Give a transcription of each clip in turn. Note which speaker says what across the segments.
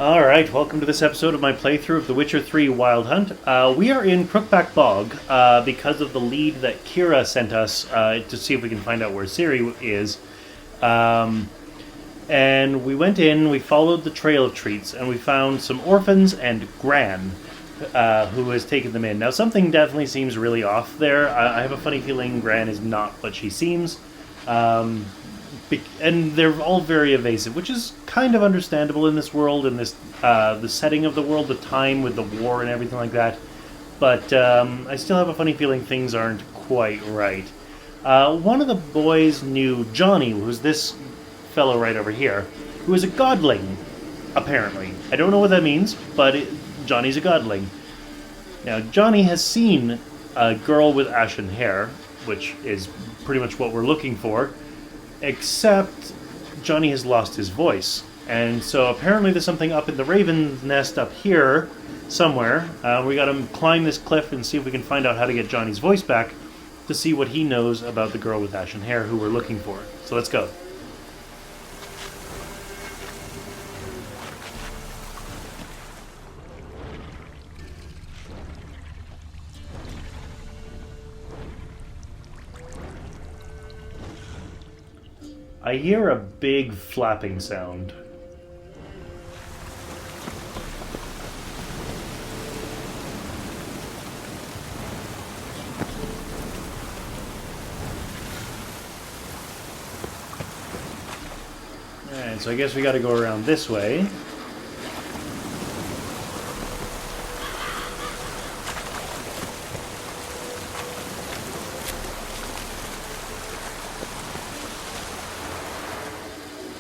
Speaker 1: Alright, welcome to this episode of my playthrough of The Witcher 3 Wild Hunt. We are in Crookback Bog because of the lead that Kira sent us to see if we can find out where Ciri is. And we went in, we followed the trail of treats, and we found some orphans and Gran, who has taken them in. Now, something definitely seems really off there. I have a funny feeling Gran is not what she seems. And they're all very evasive, which is kind of understandable in this world, in this the setting of the world, the time with the war and everything like that. But I still have a funny feeling things aren't quite right. One of the boys knew Johnny, who's this fellow right over here, who is a godling, apparently. I don't know what that means, but Johnny's a godling. Now, Johnny has seen a girl with ashen hair, which is pretty much what we're looking for. Except Johnny has lost his voice. And so apparently there's something up in the raven's nest up here somewhere. We gotta climb this cliff and see if we can find out how to get Johnny's voice back to see what he knows about the girl with ashen hair who we're looking for. So let's go. I hear a big flapping sound. Alright, so I guess we gotta go around this way.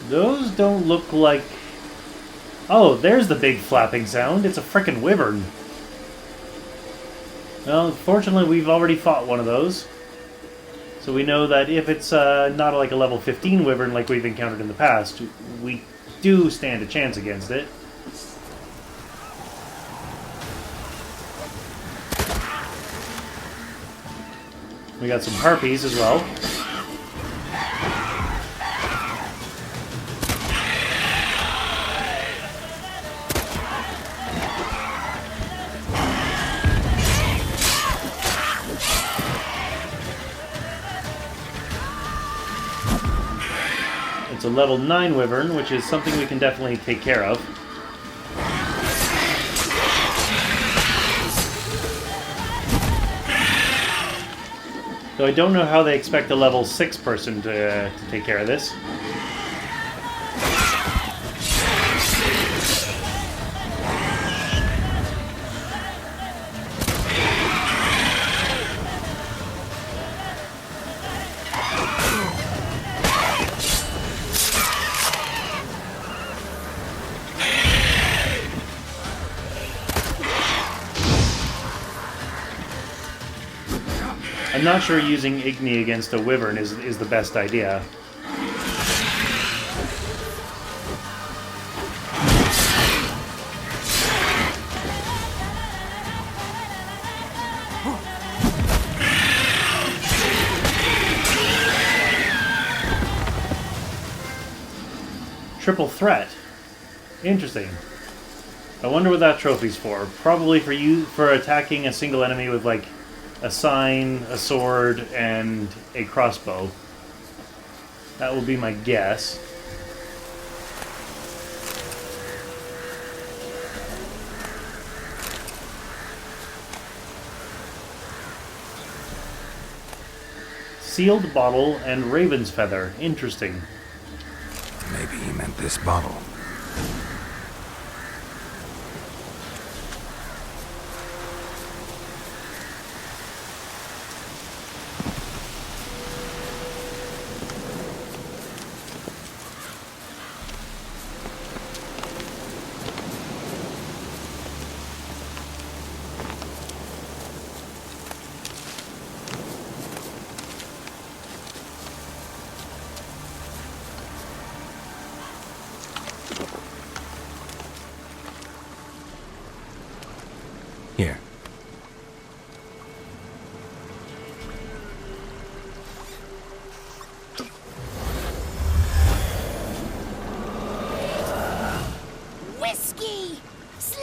Speaker 1: Those don't look like... Oh, there's the big flapping sound. It's a frickin' wyvern. Well, fortunately, we've already fought one of those. So we know that if it's not like a level 15 wyvern like we've encountered in the past, we do stand a chance against it. We got some harpies as well. It's a level 9 wyvern, which is something we can definitely take care of. So I don't know how they expect a level 6 person to take care of this. I'm not sure using Igni against a wyvern is the best idea. Triple threat. Interesting. I wonder what that trophy's for. Probably for attacking a single enemy with like a sign, a sword, and a crossbow. That will be my guess. Sealed bottle and raven's feather. Interesting.
Speaker 2: Maybe he meant this bottle.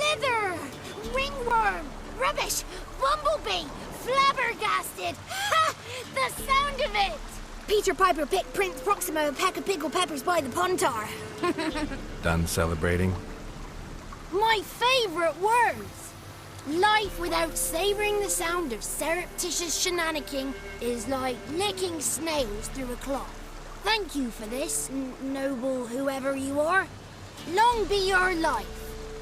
Speaker 3: Wither! Ringworm! Rubbish! Bumblebee! Flabbergasted! Ha! The sound of it! Peter Piper picked Prince Proximo a pack of pickled peppers by the pontar.
Speaker 2: Done celebrating?
Speaker 3: My favourite words! Life without savouring the sound of surreptitious shenanigans is like licking snails through a cloth. Thank you for this, noble whoever you are. Long be your life.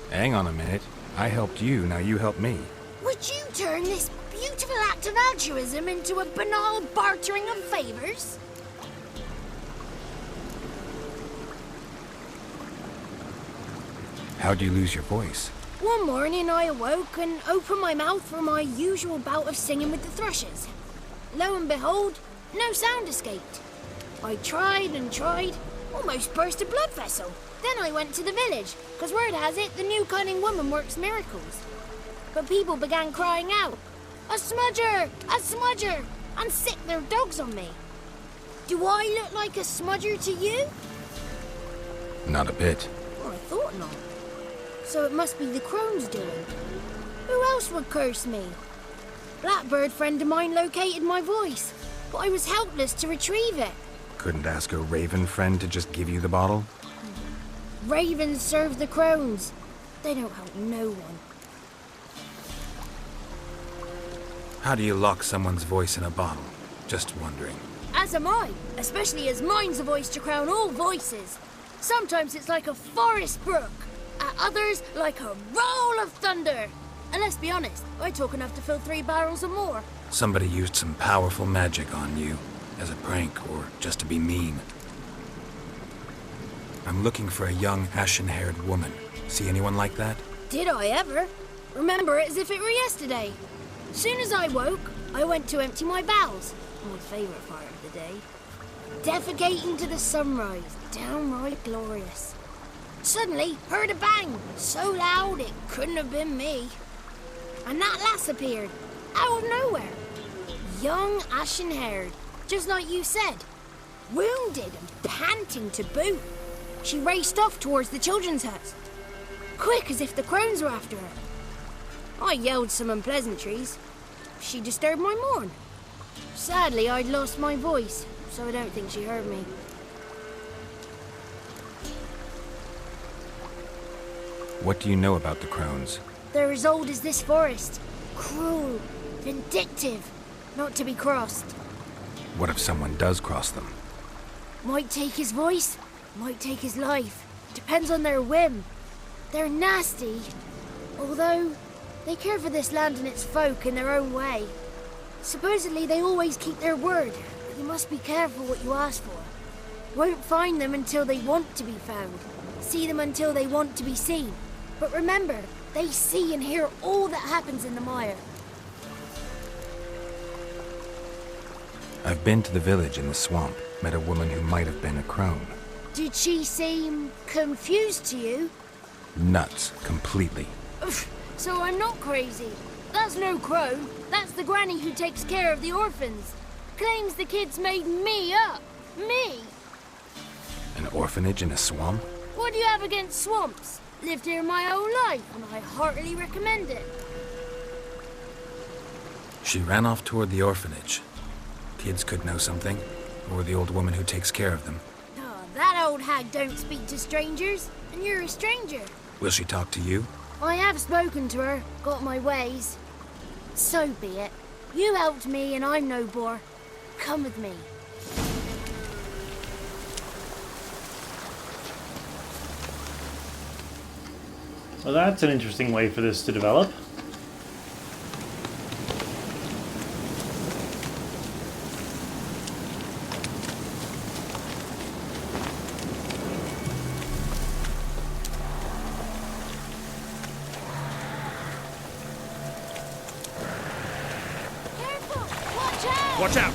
Speaker 2: Hang on a minute. I helped you, now you help me.
Speaker 3: Would you turn this beautiful act of altruism into a banal bartering of favours?
Speaker 2: How'd you lose your voice?
Speaker 3: One morning I awoke and opened my mouth for my usual bout of singing with the thrushes. Lo and behold, no sound escaped. I tried and tried, almost burst a blood vessel. Then I went to the village, because word has it the new cunning woman works miracles. But people began crying out, "A smudger! A smudger!" and sick their dogs on me. Do I look like a smudger to you?
Speaker 2: Not a bit.
Speaker 3: Well, I thought not. So it must be the Crones doing. Who else would curse me? Blackbird friend of mine located my voice, but I was helpless to retrieve it.
Speaker 2: Couldn't ask a raven friend to just give you the bottle?
Speaker 3: Ravens serve the Crones. They don't help no one.
Speaker 2: How do you lock someone's voice in a bottle? Just wondering.
Speaker 3: As am I, especially as mine's a voice to crown all voices. Sometimes it's like a forest brook, at others like a roll of thunder. And let's be honest, I talk enough to fill 3 barrels or more.
Speaker 2: Somebody used some powerful magic on you, as a prank or just to be mean. I'm looking for a young, ashen-haired woman. See anyone like that?
Speaker 3: Did I ever? Remember it as if it were yesterday. Soon as I woke, I went to empty my bowels. My favourite part of the day. Defecating to the sunrise, downright glorious. Suddenly, heard a bang, so loud it couldn't have been me. And that lass appeared, out of nowhere. Young, ashen-haired, just like you said. Wounded and panting to boot. She raced off towards the children's hut. Quick as if the Crones were after her. I yelled some unpleasantries. She disturbed my morn. Sadly, I'd lost my voice, so I don't think she heard me.
Speaker 2: What do you know about the Crones?
Speaker 3: They're as old as this forest. Cruel, vindictive, not to be crossed.
Speaker 2: What if someone does cross them?
Speaker 3: Might take his voice, might take his life. Depends on their whim. They're nasty, although they care for this land and its folk in their own way. Supposedly they always keep their word, but you must be careful what you ask for. Won't find them until they want to be found. See them until they want to be seen. But remember, they see and hear all that happens in the mire.
Speaker 2: I've been to the village in the swamp, met a woman who might have been a crone.
Speaker 3: Did she seem confused to you?
Speaker 2: Nuts, completely.
Speaker 3: So I'm not crazy. That's no crone. That's the granny who takes care of the orphans. Claims the kids made me up. Me!
Speaker 2: An orphanage in a swamp?
Speaker 3: What do you have against swamps? Lived here my whole life, and I heartily recommend it.
Speaker 2: She ran off toward the orphanage. Kids could know something, or the old woman who takes care of them.
Speaker 3: Oh, that old hag don't speak to strangers, and you're a stranger.
Speaker 2: Will she talk to you?
Speaker 3: I have spoken to her, got my ways. So be it. You helped me, and I'm no bore. Come with me.
Speaker 1: Well, that's an interesting way for this to develop.
Speaker 3: Careful! Watch out!
Speaker 2: Watch out!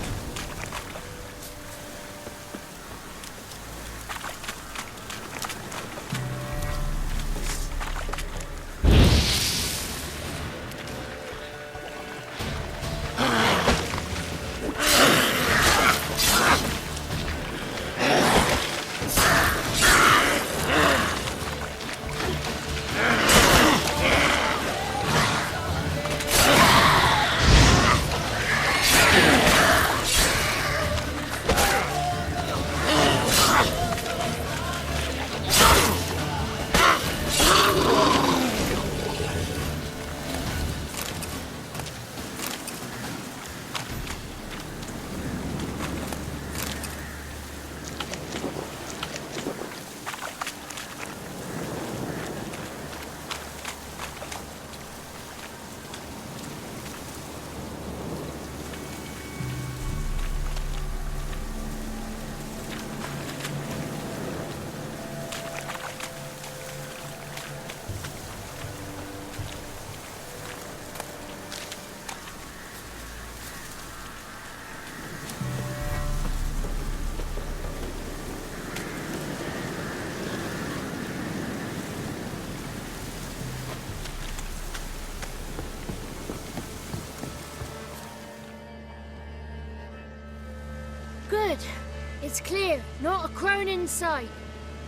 Speaker 3: It's clear, not a crone in sight.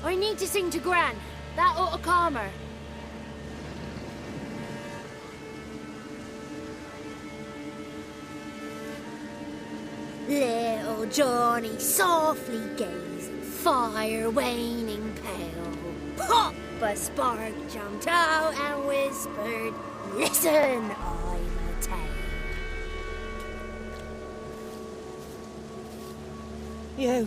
Speaker 3: I need to sing to Gran. That ought to calm her. Little Johnny softly gazed, fire waning pale. Pop! A spark jumped out and whispered, "Listen, I'm a tale."
Speaker 4: You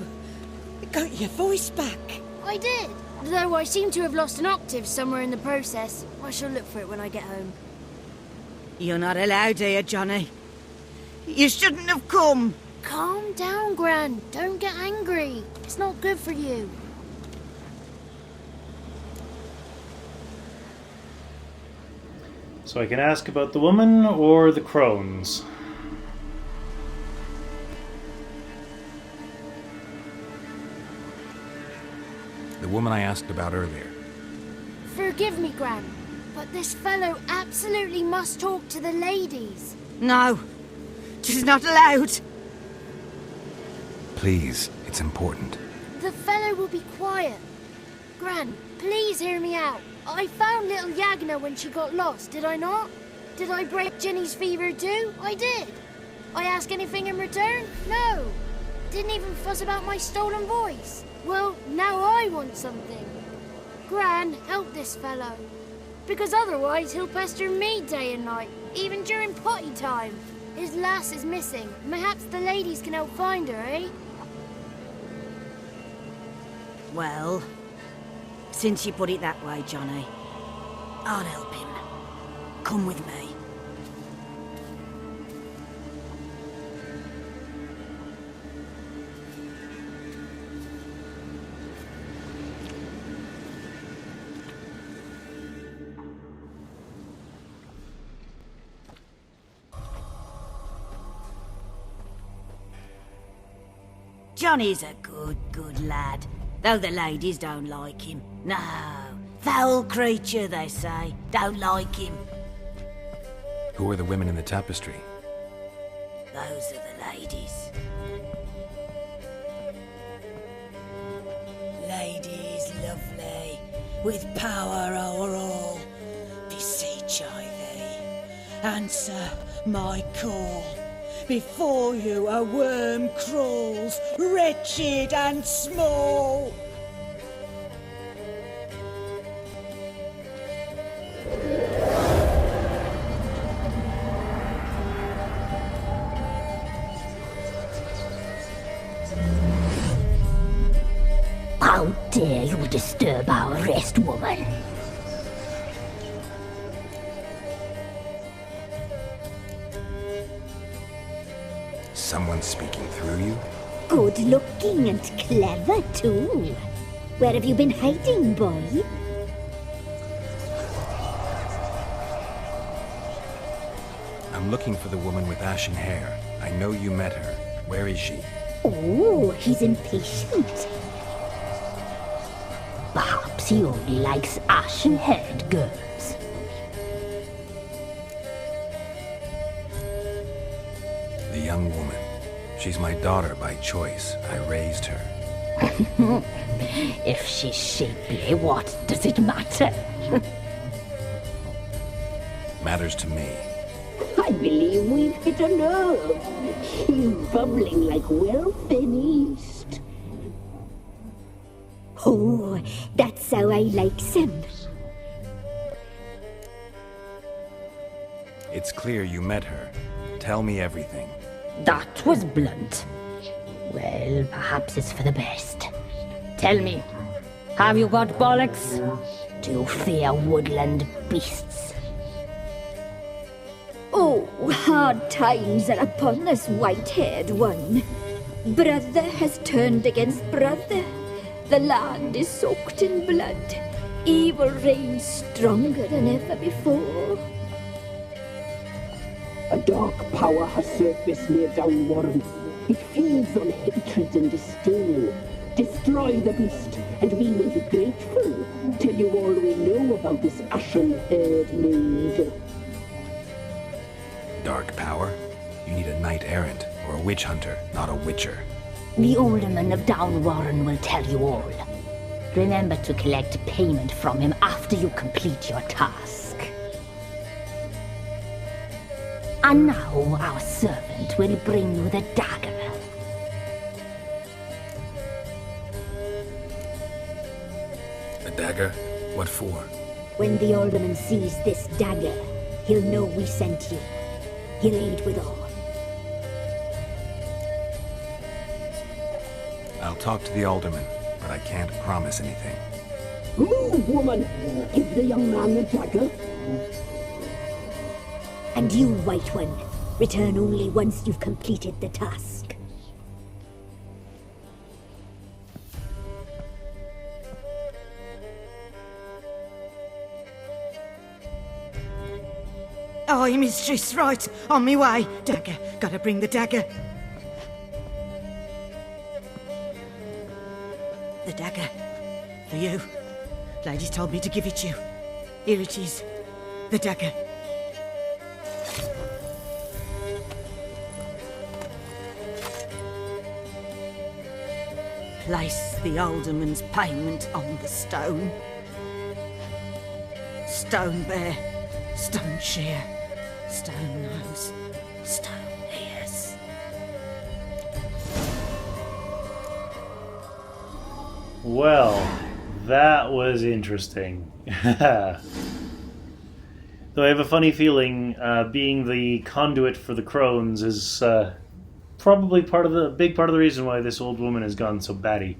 Speaker 4: got your voice back.
Speaker 3: I did, though I seem to have lost an octave somewhere in the process. I shall look for it when I get home.
Speaker 4: You're not allowed here, Johnny. You shouldn't have come.
Speaker 3: Calm down, Gran. Don't get angry. It's not good for you.
Speaker 1: So I can ask about the woman or the crones.
Speaker 2: The woman I asked about earlier.
Speaker 3: Forgive me, Gran, but this fellow absolutely must talk to the ladies.
Speaker 4: No, she's not allowed.
Speaker 2: Please, it's important.
Speaker 3: The fellow will be quiet. Gran, please hear me out. I found little Yagna when she got lost, did I not? Did I break Ginny's fever too? I did. I ask anything in return? No. Didn't even fuss about my stolen voice. Well, now I want something. Gran, help this fellow. Because otherwise he'll pester me day and night, even during potty time. His lass is missing. Perhaps the ladies can help find her, eh?
Speaker 4: Well, since you put it that way, Johnny, I'll help him. Come with me. Johnny's a good lad, though the ladies don't like him. No, foul creature, they say. Don't like him.
Speaker 2: Who are the women in the tapestry?
Speaker 4: Those are the ladies. Ladies lovely, with power o'er all. Beseech I thee, answer my call. Before you a worm crawls, wretched and small.
Speaker 5: How dare you disturb our rest, woman?
Speaker 2: Someone speaking through you?
Speaker 5: Good looking and clever, too. Where have you been hiding, boy?
Speaker 2: I'm looking for the woman with ashen hair. I know you met her. Where is she?
Speaker 5: Oh, he's impatient. Perhaps he only likes ashen-haired girls.
Speaker 2: The young woman. She's my daughter by choice. I raised her.
Speaker 5: If she's shapely, what does it matter?
Speaker 2: Matters to me.
Speaker 5: I believe we've hit a nerve. He's bubbling like well finished. Oh, that's how I like him.
Speaker 2: It's clear you met her. Tell me everything.
Speaker 5: That was blunt. Well, perhaps it's for the best. Tell me, have you got bollocks? Do you fear woodland beasts? Oh, hard times are upon us, white-haired one. Brother has turned against brother. The land is soaked in blood. Evil reigns stronger than ever before.
Speaker 6: A dark power has surfaced near Downwarren. It feeds on hatred and disdain. Destroy the beast, and we will be grateful. Tell you all we know about this ashen-haired maid.
Speaker 2: Dark power? You need a knight errant or a witch hunter, not a witcher.
Speaker 7: The Alderman of Downwarren will tell you all. Remember to collect payment from him after you complete your task. And now our servant will bring you the dagger.
Speaker 2: A dagger? What for?
Speaker 5: When the Alderman sees this dagger, he'll know we sent you. He'll aid with all.
Speaker 2: I'll talk to the Alderman, but I can't promise anything.
Speaker 6: Move, woman! Give the young man the dagger.
Speaker 5: And you, White One, return only once you've completed the task.
Speaker 4: Aye, mistress, right. On me way. Dagger. Gotta bring the dagger. The dagger. For you. Ladies told me to give it you. Here it is. The dagger. Place the Alderman's payment on the stone. Stone bear. Stone shear. Stone nose. Stone ears.
Speaker 1: Well, that was interesting. Though I have a funny feeling being the conduit for the Crones is probably big part of the reason why this old woman has gone so batty.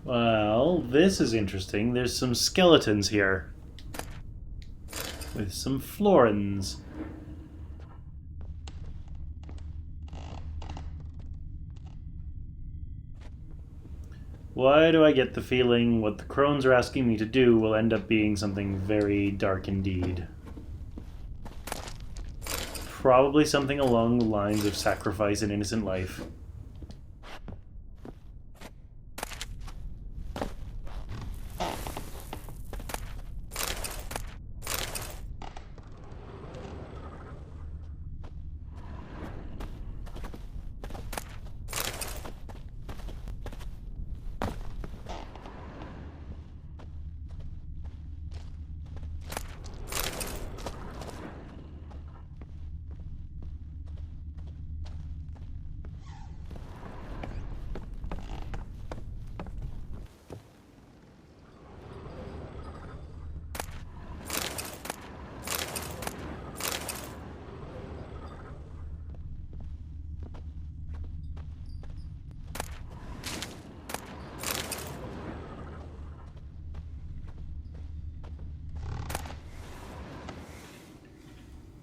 Speaker 1: Well, this is interesting. There's some skeletons here. With some florins. Why do I get the feeling what the Crones are asking me to do will end up being something very dark indeed? Probably something along the lines of sacrifice an innocent life.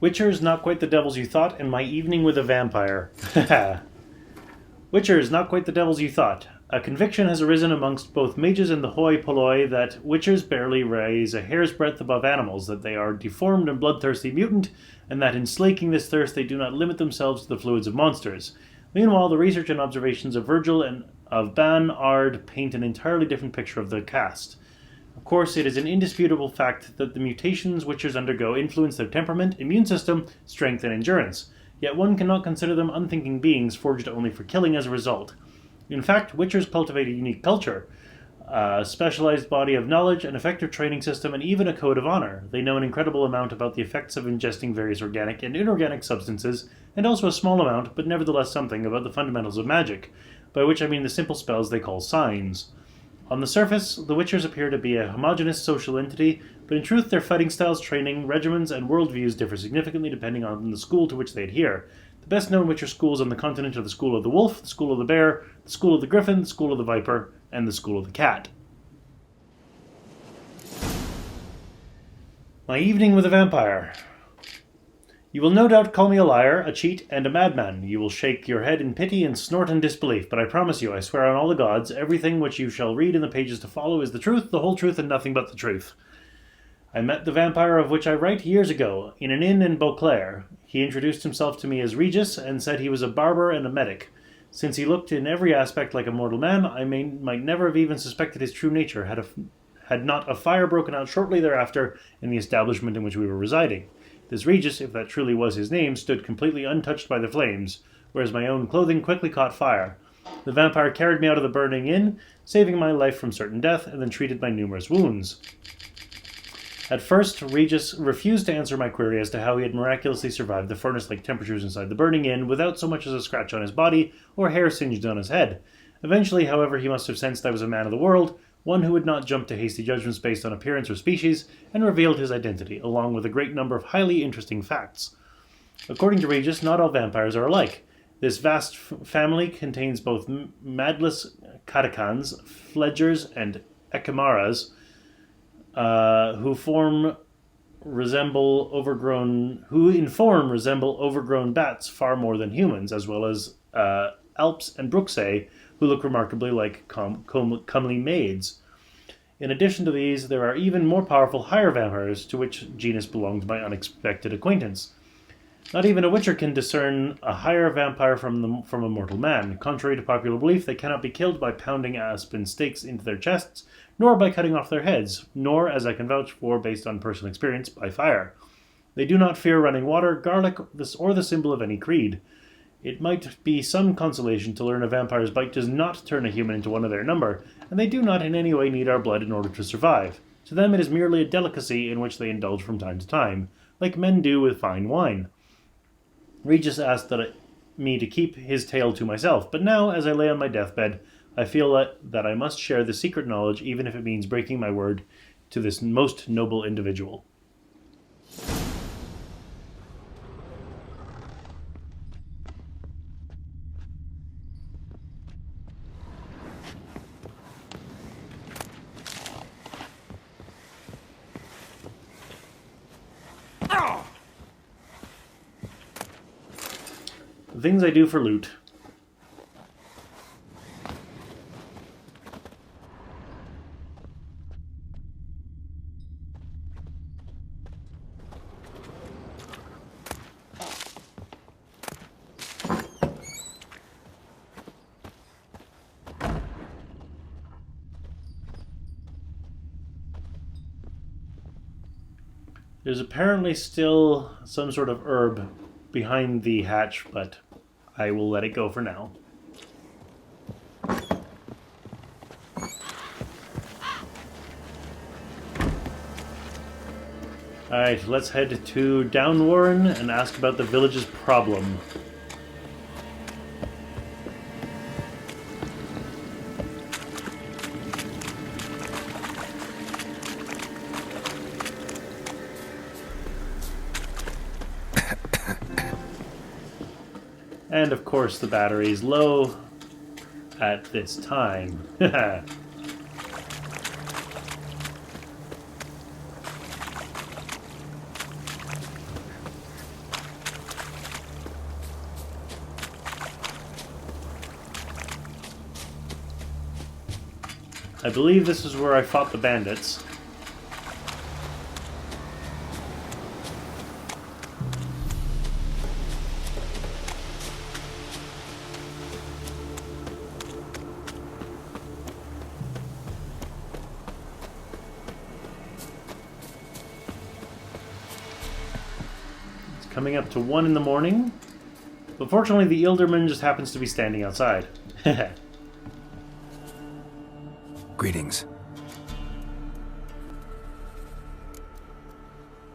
Speaker 1: Witchers, not quite the devils you thought, and my evening with a vampire. Witchers, not quite the devils you thought. A conviction has arisen amongst both mages and the hoi polloi that witchers barely rise a hair's breadth above animals, that they are deformed and bloodthirsty mutant, and that in slaking this thirst they do not limit themselves to the fluids of monsters. Meanwhile, the research and observations of Virgil and of Ban Ard paint an entirely different picture of the cast. Of course, it is an indisputable fact that the mutations witchers undergo influence their temperament, immune system, strength, and endurance. Yet one cannot consider them unthinking beings forged only for killing as a result. In fact, witchers cultivate a unique culture, a specialized body of knowledge, an effective training system, and even a code of honor. They know an incredible amount about the effects of ingesting various organic and inorganic substances, and also a small amount, but nevertheless something, about the fundamentals of magic, by which I mean the simple spells they call signs. On the surface, the Witchers appear to be a homogeneous social entity, but in truth their fighting styles, training, regimens, and worldviews differ significantly depending on the school to which they adhere. The best-known Witcher schools on the continent are the School of the Wolf, the School of the Bear, the School of the Griffin, the School of the Viper, and the School of the Cat. My evening with a vampire. You will no doubt call me a liar, a cheat, and a madman. You will shake your head in pity and snort in disbelief, but I promise you, I swear on all the gods, everything which you shall read in the pages to follow is the truth, the whole truth, and nothing but the truth. I met the vampire of which I write years ago, in an inn in Beauclair. He introduced himself to me as Regis, and said he was a barber and a medic. Since he looked in every aspect like a mortal man, I might never have even suspected his true nature, had not a fire broken out shortly thereafter in the establishment in which we were residing. This Regis, if that truly was his name, stood completely untouched by the flames, whereas my own clothing quickly caught fire. The vampire carried me out of the burning inn, saving my life from certain death, and then treated my numerous wounds. At first, Regis refused to answer my query as to how he had miraculously survived the furnace-like temperatures inside the burning inn without so much as a scratch on his body or hair singed on his head. Eventually, however, he must have sensed I was a man of the world, one who would not jump to hasty judgments based on appearance or species, and revealed his identity, along with a great number of highly interesting facts. According to Regis, not all vampires are alike. This vast family contains both madless catacans, fledgers, and echimaras, who in form resemble overgrown bats far more than humans, as well as Alps and Bruxae, who look remarkably like comely maids. In addition to these, there are even more powerful higher vampires, to which genus belonged my unexpected acquaintance. Not even a witcher can discern a higher vampire from a mortal man. Contrary to popular belief, they cannot be killed by pounding aspen stakes into their chests, nor by cutting off their heads, nor, as I can vouch for based on personal experience, by fire. They do not fear running water, garlic, or the symbol of any creed. It might be some consolation to learn a vampire's bite does not turn a human into one of their number, and they do not in any way need our blood in order to survive. To them it is merely a delicacy in which they indulge from time to time, like men do with fine wine. Regis asked me to keep his tale to myself, but now, as I lay on my deathbed, I feel that I must share the secret knowledge, even if it means breaking my word to this most noble individual. The things I do for loot. There's apparently still some sort of herb behind the hatch, but I will let it go for now. Alright, let's head to Downwarren and ask about the village's problem. And of course the battery is low at this time. I believe this is where I fought the bandits. Coming up to 1 in the morning. But fortunately, the Ilderman just happens to be standing outside.
Speaker 2: Greetings.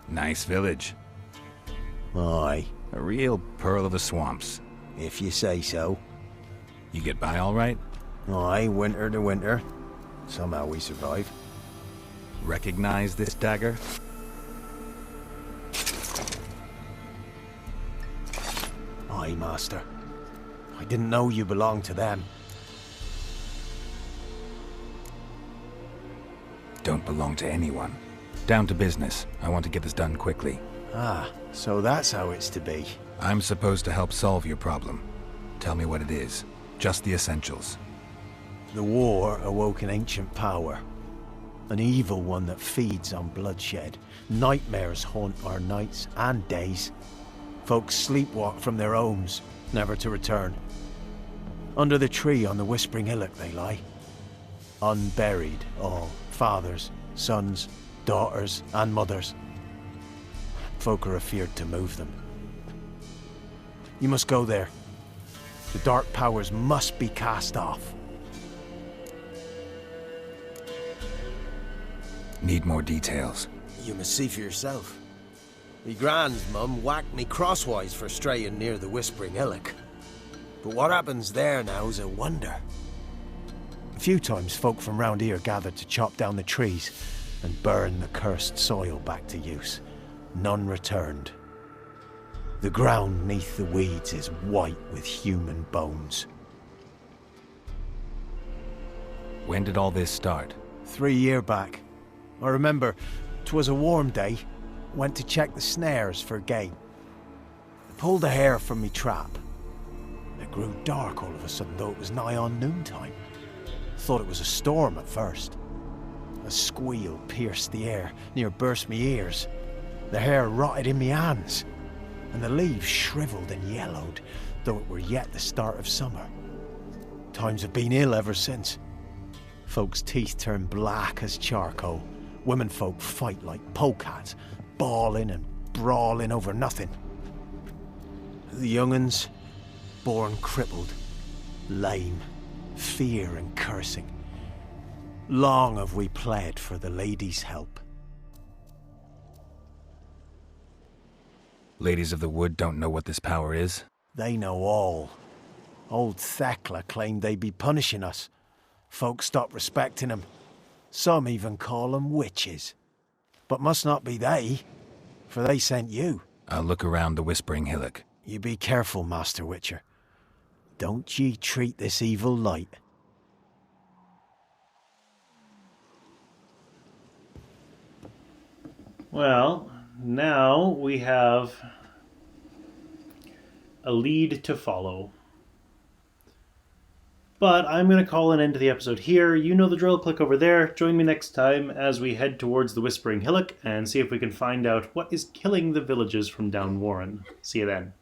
Speaker 2: Nice village.
Speaker 8: Aye,
Speaker 2: A real pearl of the swamps.
Speaker 8: if you say so.
Speaker 2: You get by all right?
Speaker 8: Aye, winter to winter. Somehow we survive.
Speaker 2: Recognize this dagger?
Speaker 8: Aye, master. I didn't know you belonged to them.
Speaker 2: Don't belong to anyone. Down to business. I want to get this done quickly.
Speaker 8: Ah, so that's how it's to be.
Speaker 2: I'm supposed to help solve your problem. Tell me what it is. Just the essentials.
Speaker 8: The war awoke an ancient power. An evil one that feeds on bloodshed. Nightmares haunt our nights and days. Folks sleepwalk from their homes, never to return. Under the tree on the Whispering Hillock they lie. Unburied, all. Fathers, sons, daughters, and mothers. Folk are afeard to move them. You must go there. The dark powers must be cast off.
Speaker 2: Need more details.
Speaker 8: You must see for yourself. Me Gran's mum whacked me crosswise for straying near the Whispering Hillock. But what happens there now's a wonder. A few times folk from round here gathered to chop down the trees and burn the cursed soil back to use. None returned. The ground neath the weeds is white with human bones.
Speaker 2: When did all this start?
Speaker 8: 3 year back. I remember 'twas a warm day. Went to check the snares for game. Pulled a hare from me trap. It grew dark all of a sudden, though it was nigh on noontime. Thought it was a storm at first. A squeal pierced the air, near burst me ears. The hare rotted in me hands, and the leaves shriveled and yellowed, though it were yet the start of summer. Times have been ill ever since. Folks' teeth turn black as charcoal. Womenfolk fight like polecats, bawling and brawling over nothing. The young'uns, born crippled, lame, fear and cursing. Long have we pled for the lady's help.
Speaker 2: Ladies of the Wood don't know what this power is?
Speaker 8: They know all. Old Thekla claimed they'd be punishing us. Folk stopped respecting 'em. Some even call 'em witches. But must not be they, for they sent you.
Speaker 2: I'll look around the Whispering Hillock.
Speaker 8: You be careful, Master Witcher. Don't ye treat this evil light.
Speaker 1: Well, now we have a lead to follow. But I'm going to call an end to the episode here. You know the drill. Click over there. Join me next time as we head towards the Whispering Hillock and see if we can find out what is killing the villages from Down Warren. See you then.